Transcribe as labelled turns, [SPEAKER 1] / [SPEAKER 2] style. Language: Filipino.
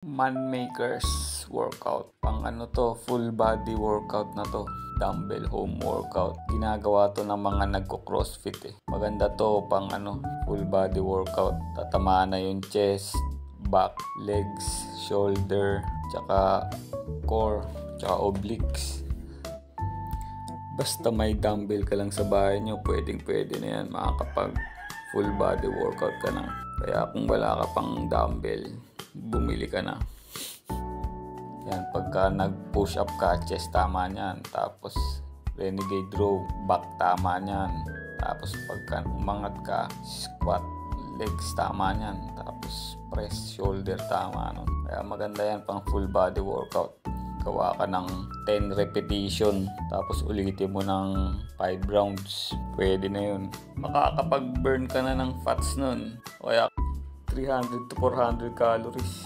[SPEAKER 1] Manmakers workout. Pang ano to, full body workout na to. Dumbbell home workout. Ginagawa to ng mga nagko-crossfit eh. Maganda to pang ano, full body workout. Tatamaan na yung chest, back, legs, shoulder, tsaka core, tsaka obliques. Basta may dumbbell ka lang sa bahay nyo, pwede na yan. Makakapag full body workout ka na. Kaya kung wala ka pang dumbbell, bumili ka na. Yan, pagka nag-push up ka, chest tama niyan. Tapos renegade row, back tama niyan. Tapos pagka umangat ka, squat, legs tama niyan. Tapos press, shoulder tama nun. Kaya maganda yan pang full body workout. Gawa ka ng 10 repetition. Tapos ulitin mo ng 5 rounds. Pwede na yun. Makakapag-burn ka na ng fats nun. Kaya 300 to 400 calories.